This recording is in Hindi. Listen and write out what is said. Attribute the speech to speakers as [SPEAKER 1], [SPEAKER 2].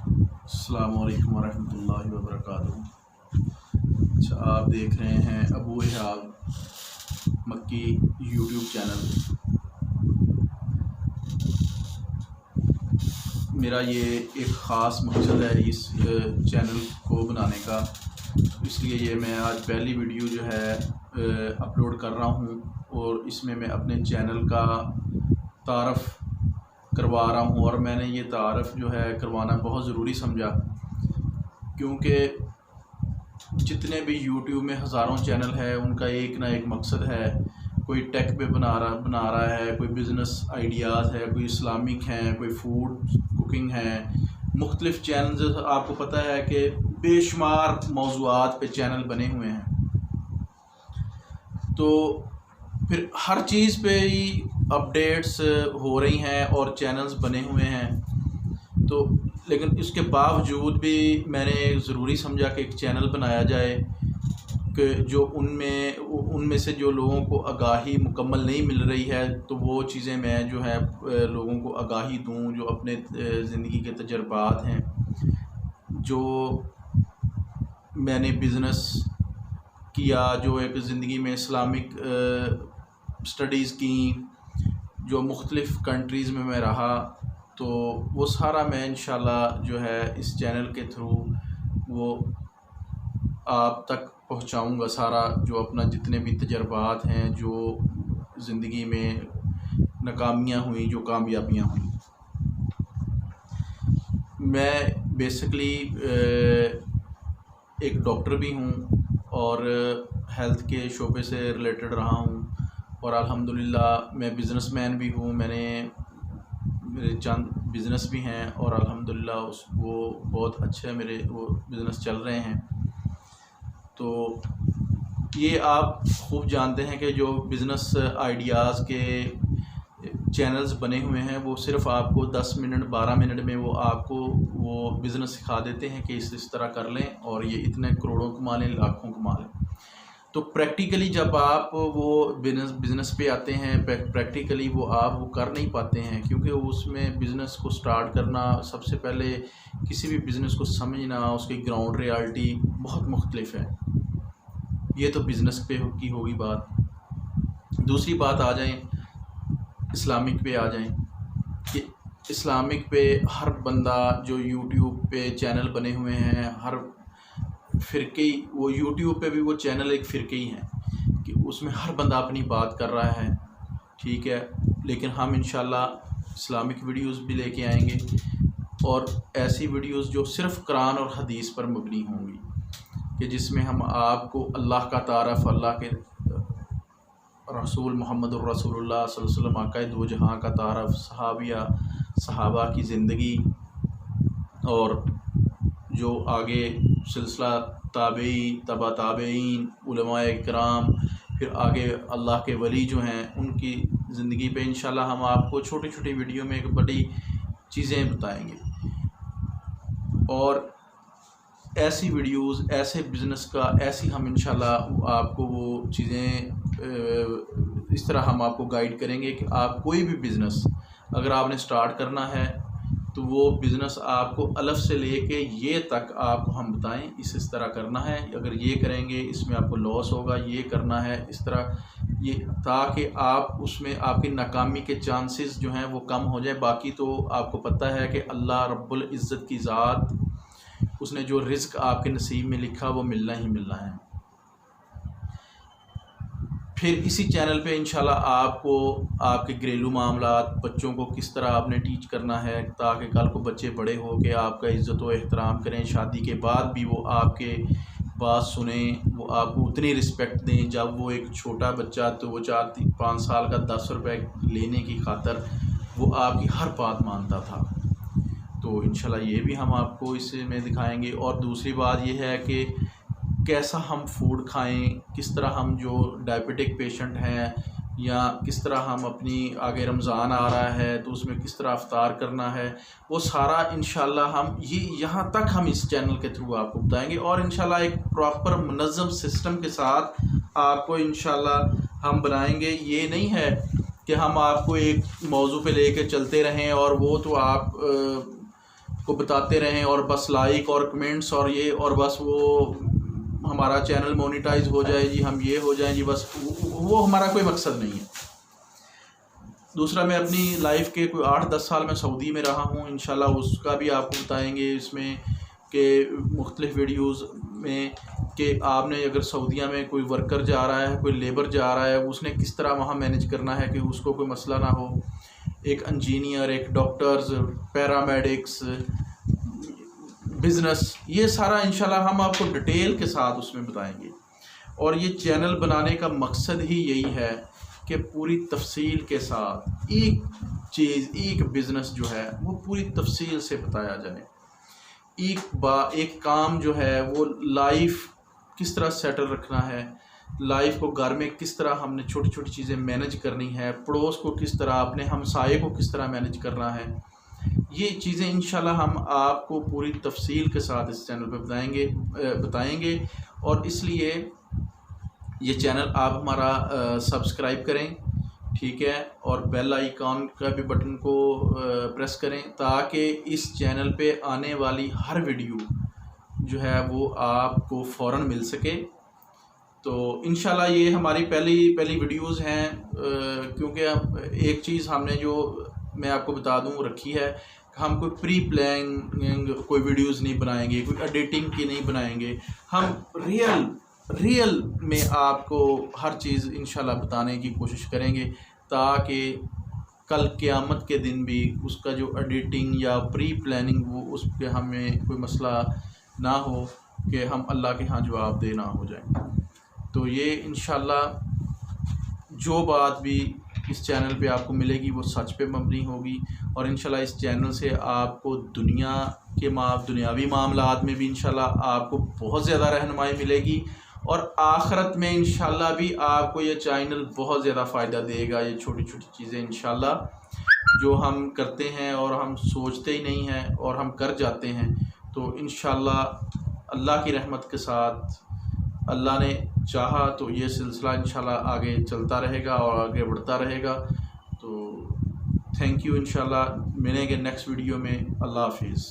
[SPEAKER 1] अस्सलामु अलैकुम वरहमतुल्लाहि वबरकातुहू। अच्छा, आप देख रहे हैं अबू इहाब मक्की यूट्यूब चैनल। मेरा ये एक ख़ास मकसद है इस चैनल को बनाने का, इसलिए ये मैं आज पहली वीडियो जो है अपलोड कर रहा हूँ और इसमें मैं अपने चैनल का तारफ़ करवा रहा हूँ। और मैंने ये तारफ़ जो है करवाना बहुत ज़रूरी समझा, क्योंकि जितने भी यूट्यूब में हज़ारों चैनल है उनका एक ना एक मकसद है। कोई टेक पे बना रहा है, कोई बिज़नेस आइडियाज़ है, कोई इस्लामिक हैं, कोई फूड कुकिंग है। मुख्तलिफ़ चैनल्स आपको पता है कि बेशुमार मौज़ूआत पे चैनल बने हुए हैं, तो फिर हर चीज़ पे ही अपडेट्स हो रही हैं और चैनल्स बने हुए हैं। तो लेकिन इसके बावजूद भी मैंने ज़रूरी समझा कि एक चैनल बनाया जाए कि जो उनमें से जो लोगों को आगाही मुकम्मल नहीं मिल रही है, तो वो चीज़ें मैं जो है लोगों को आगाही दूँ, जो अपने ज़िंदगी के तजर्बात हैं, जो मैंने बिज़नेस किया, जो एक ज़िंदगी में इस्लामिक स्टडीज़ की, जो मुख्तलिफ़ कंट्रीज़ में मैं रहा, तो वो सारा मैं इंशाल्लाह जो है इस चैनल के थ्रू वो आप तक पहुंचाऊंगा। सारा जो अपना जितने भी तजर्बात हैं, जो ज़िंदगी में नाकामियां हुई, जो कामयाबियां हुई। मैं बेसिकली एक डॉक्टर भी हूं और हेल्थ के शोबे से रिलेटेड रहा हूं, और अल्हम्दुलिल्लाह मैं बिज़नेसमैन भी हूं। मेरे चंद बिज़नेस भी हैं और अल्हम्दुलिल्लाह वो बहुत अच्छे मेरे वो बिज़नेस चल रहे हैं। तो ये आप खूब जानते हैं कि जो बिज़नेस आइडियाज़ के चैनल्स बने हुए हैं, वो सिर्फ़ आपको 10 मिनट 12 मिनट में वो आपको वो बिज़नेस सिखा देते हैं कि इस तरह कर लें और ये इतने करोड़ों कमा लें, लाखों कमा लें। तो प्रैक्टिकली जब आप वो बिज़नेस पे आते हैं, प्रैक्टिकली वो आप वो कर नहीं पाते हैं, क्योंकि उसमें बिज़नेस को स्टार्ट करना, सबसे पहले किसी भी बिज़नेस को समझना, उसकी ग्राउंड रियलिटी बहुत मुख्तलिफ है। ये तो बिज़नेस पे की होगी बात। दूसरी बात आ जाए इस्लामिक पे आ जाएं कि इस्लामिक पे हर बंदा जो यूट्यूब पे चैनल बने हुए हैं, हर फ़िरक़े, वो यूट्यूब पे भी वो चैनल एक फ़िरक़े ही हैं कि उसमें हर बंदा अपनी बात कर रहा है, ठीक है। लेकिन हम इंशाल्लाह इस्लामिक वीडियोस भी लेके आएंगे और ऐसी वीडियोस जो सिर्फ़ कुरान और हदीस पर मबनी होंगी, कि जिसमें हम आपको अल्लाह का तारफ़, अल्लाह के रसूल मोहम्मदुर रसूलुल्लाह सल्लल्लाहु अलैहि वसल्लम आक़ाए दो जहां का तारफ़, सहाबा की ज़िंदगी, और जो आगे सिलसिला ताबई, तबा ताबईन, उलमाए किराम, फिर आगे अल्लाह के वली जो हैं, उनकी ज़िंदगी पे इंशाल्लाह हम आपको छोटी छोटी वीडियो में एक बड़ी चीज़ें बताएंगे। और ऐसी वीडियोस, ऐसे बिज़नेस का, ऐसी हम इंशाल्लाह आपको वो चीज़ें इस तरह हम आपको गाइड करेंगे कि आप कोई भी बिज़नेस अगर आपने स्टार्ट करना है, तो वो बिज़नेस आपको अलफ से लेके ये तक आपको हम बताएं इस तरह करना है, अगर ये करेंगे इसमें आपको लॉस होगा, ये करना है इस तरह, ये, ताकि आप उसमें आपकी नाकामी के चांसेस जो हैं वो कम हो जाए। बाकी तो आपको पता है कि अल्लाह रब्बुल इज़्ज़त की ज़ात, उसने जो रिज़्क आपके नसीब में लिखा वो मिलना ही मिलना है। फिर इसी चैनल पे इंशाल्लाह आपको आपके घरेलू मामलात, बच्चों को किस तरह आपने टीच करना है ताकि कल को बच्चे बड़े हो के आपका इज़्ज़त व एहतराम करें, शादी के बाद भी वो आपके बात सुने, वो आपको उतनी रिस्पेक्ट दें। जब वो एक छोटा बच्चा, तो वो 4-5 साल का 10 रुपये लेने की खातर वो आपकी हर बात मानता था। तो इंशाल्लाह ये भी हम आपको इसमें दिखाएंगे। और दूसरी बात ये है कि कैसा हम फूड खाएं, किस तरह हम जो डायबिटिक पेशेंट हैं, या किस तरह हम अपनी, आगे रमज़ान आ रहा है तो उसमें किस तरह अफ्तार करना है, वो सारा इंशाल्लाह हम यहाँ तक हम इस चैनल के थ्रू आपको बताएंगे। और इंशाल्लाह एक प्रॉपर मुनज़्ज़म सिस्टम के साथ आपको इंशाल्लाह हम बनाएंगे। ये नहीं है कि हम आपको एक मौजू पे लेके चलते रहें और वो तो आप को बताते रहें और बस लाइक और कमेंट्स और ये और बस वो हमारा चैनल मोनेटाइज हो जाए जी, हम ये हो जाएं जी, बस वो हमारा कोई मकसद नहीं है। दूसरा, मैं अपनी लाइफ के कोई 8-10 साल में सऊदी में रहा हूँ, इंशाल्लाह उसका भी आपको बताएंगे इसमें कि मुख्तलिफ़ वीडियोज़ में कि आपने अगर सऊदीया में कोई वर्कर जा रहा है, कोई लेबर जा रहा है, उसने किस तरह वहाँ मैनेज करना है कि उसको कोई मसला ना हो। एक इंजीनियर, एक डॉक्टर्स, पैरामेडिक्स, बिज़नेस, ये सारा इंशाल्लाह हम आपको डिटेल के साथ उसमें बताएंगे। और ये चैनल बनाने का मकसद ही यही है कि पूरी तफसील के साथ एक चीज़, एक बिज़नेस जो है वो पूरी तफसील से बताया जाए। एक काम जो है वो लाइफ किस तरह सेटल रखना है, लाइफ को घर में किस तरह हमने छोटी छोटी चीज़ें मैनेज करनी है, पड़ोस को किस तरह, अपने हमसाये को किस तरह मैनेज करना है, ये चीज़ें इंशाल्लाह हम आपको पूरी तफसील के साथ इस चैनल पर बताएंगे। और इसलिए ये चैनल आप हमारा सब्सक्राइब करें, ठीक है, और बेल आइकॉन का भी बटन को प्रेस करें ताकि इस चैनल पे आने वाली हर वीडियो जो है वो आपको फ़ौरन मिल सके। तो इंशाल्लाह ये हमारी पहली वीडियोज़ हैं, क्योंकि एक चीज़ हमने जो मैं आपको बता दूं रखी है, हम कोई प्री प्लानिंग कोई वीडियोज़ नहीं बनाएंगे, कोई एडिटिंग की नहीं बनाएंगे, हम रियल में आपको हर चीज़ इंशाल्लाह बताने की कोशिश करेंगे ताकि कल क़यामत के दिन भी उसका जो एडिटिंग या प्री प्लानिंग वो उस पर हमें कोई मसला ना हो कि हम अल्लाह के यहाँ जवाबदेह ना हो जाए। तो ये इंशाल्लाह जो बात भी इस चैनल पे आपको मिलेगी वो सच पे मबनी होगी, और इंशाल्लाह इस चैनल से आपको दुनियावी मामलात में भी इंशाल्लाह आपको बहुत ज़्यादा रहनुमाई मिलेगी, और आखिरत में इंशाल्लाह भी आपको ये चैनल बहुत ज़्यादा फ़ायदा देगा। ये छोटी छोटी चीज़ें इंशाल्लाह जो हम करते हैं और हम सोचते ही नहीं हैं और हम कर जाते हैं, तो इंशाल्लाह अल्लाह की रहमत के साथ अल्लाह ने चाहा तो ये सिलसिला इंशाल्लाह आगे चलता रहेगा और आगे बढ़ता रहेगा। तो थैंक यू, इंशाल्लाह मिलेंगे नेक्स्ट वीडियो में। अल्लाह हाफिज़।